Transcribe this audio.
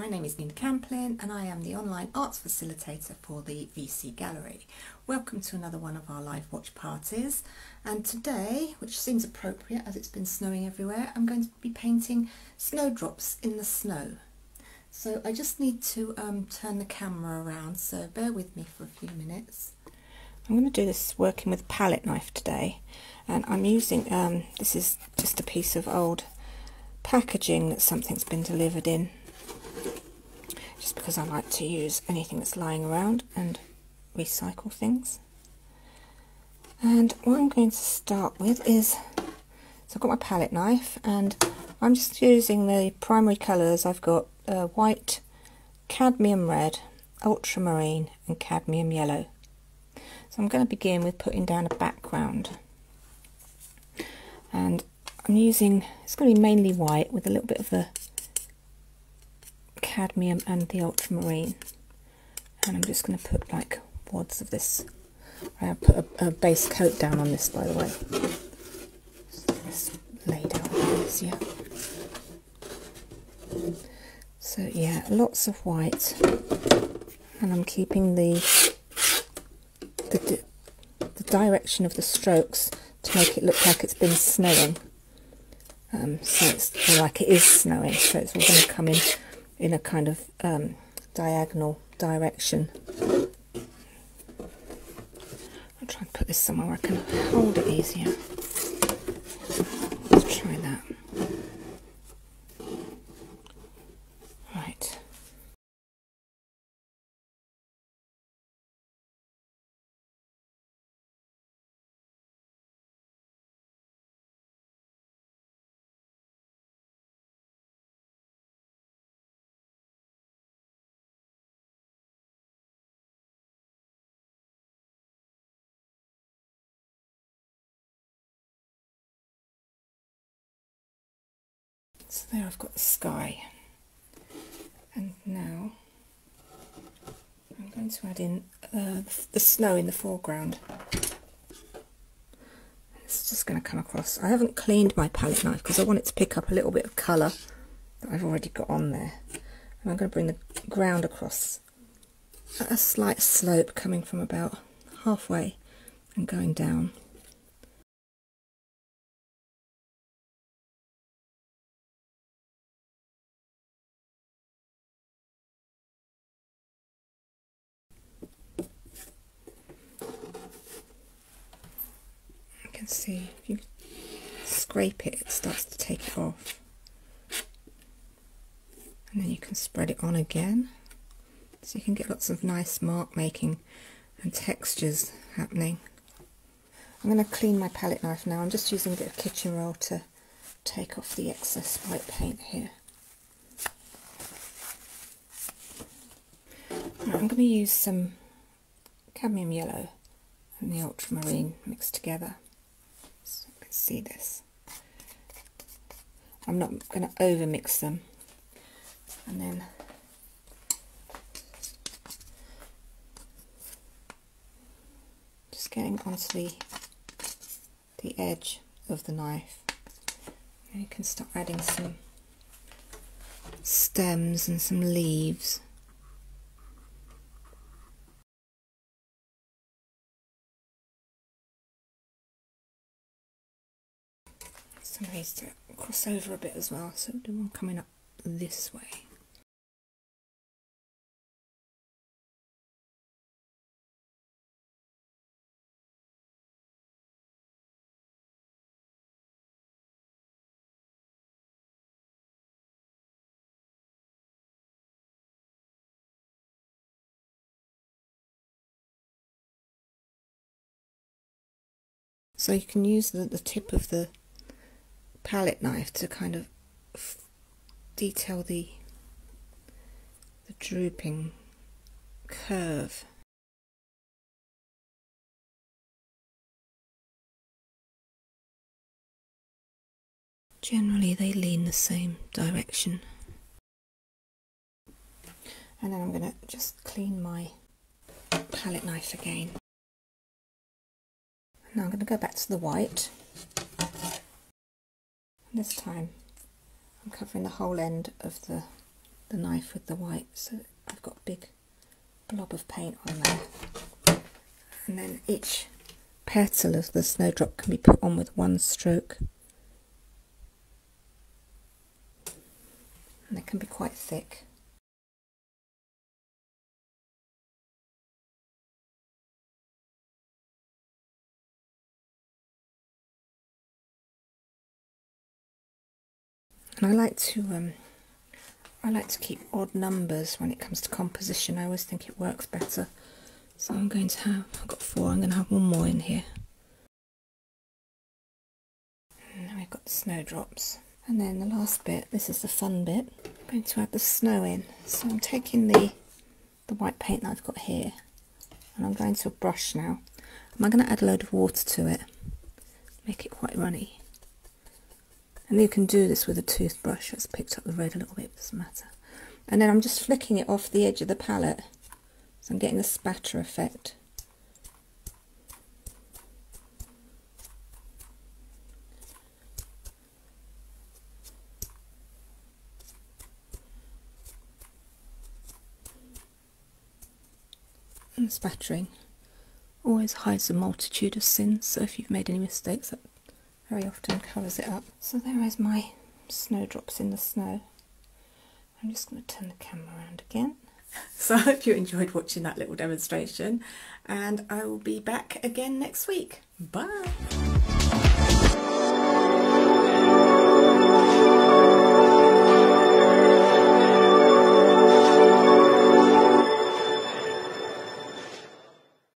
my name is Nina Camplin and I am the online arts facilitator for the VC Gallery. Welcome to another one of our live watch parties, and today, which seems appropriate as it's been snowing everywhere, I'm going to be painting snowdrops in the snow. So I just need to turn the camera around, so bear with me for a few minutes. I'm going to do this working with a palette knife today, and I'm using, this is just a piece of old packaging that something's been delivered in, just because I like to use anything that's lying around and recycle things. And what I'm going to start with is, so I've got my palette knife and I'm just using the primary colours. I've got white, cadmium red, ultramarine and cadmium yellow. So I'm going to begin with putting down a background, and I'm using, it's going to be mainly white with a little bit of the cadmium and the ultramarine, and I'm just going to put like wads of this. I put a base coat down on this, by the way, so this laid out easier. So yeah, lots of white, and I'm keeping the direction of the strokes to make it look like it's been snowing. So it's like it is snowing, so it's all going to come in a kind of diagonal direction. I'll try and put this somewhere where I can hold it easier. Let's try that. Right. So there I've got the sky, and now I'm going to add in the snow in the foreground. It's just going to come across. I haven't cleaned my palette knife because I want it to pick up a little bit of colour that I've already got on there. And I'm going to bring the ground across at a slight slope, coming from about halfway and going down. You can see if you scrape it, it starts to take it off, and then you can spread it on again, so you can get lots of nice mark making and textures happening. I'm going to clean my palette knife now. I'm just using a bit of kitchen roll to take off the excess white paint here. Right, I'm going to use some cadmium yellow and the ultramarine mixed together. So you can see this. I'm not going to over mix them, and then just getting onto the edge of the knife. And you can start adding some stems and some leaves. Some of these to cross over a bit as well, so do one coming up this way. So you can use the tip of the palette knife to kind of detail the drooping curve. Generally they lean the same direction. And then I'm going to just clean my palette knife again. Now I'm going to go back to the white. And this time I'm covering the whole end of the the knife with the white, so I've got a big blob of paint on there. And then each petal of the snowdrop can be put on with one stroke. And they can be quite thick. And I like to keep odd numbers when it comes to composition. I always think it works better. So I'm going to have, I've got 4, I'm going to have one more in here. And now we've got the snowdrops. And then the last bit, this is the fun bit, I'm going to add the snow in. So I'm taking the white paint that I've got here, and I'm going to a brush now. I'm going to add a load of water to it, make it quite runny. And you can do this with a toothbrush. It's picked up the red a little bit, doesn't matter. And then I'm just flicking it off the edge of the palette, so I'm getting a spatter effect. And spattering always hides a multitude of sins, so if you've made any mistakes, that very often covers it up. So there is my snowdrops in the snow. I'm just going to turn the camera around again. So I hope you enjoyed watching that little demonstration, and I will be back again next week. Bye!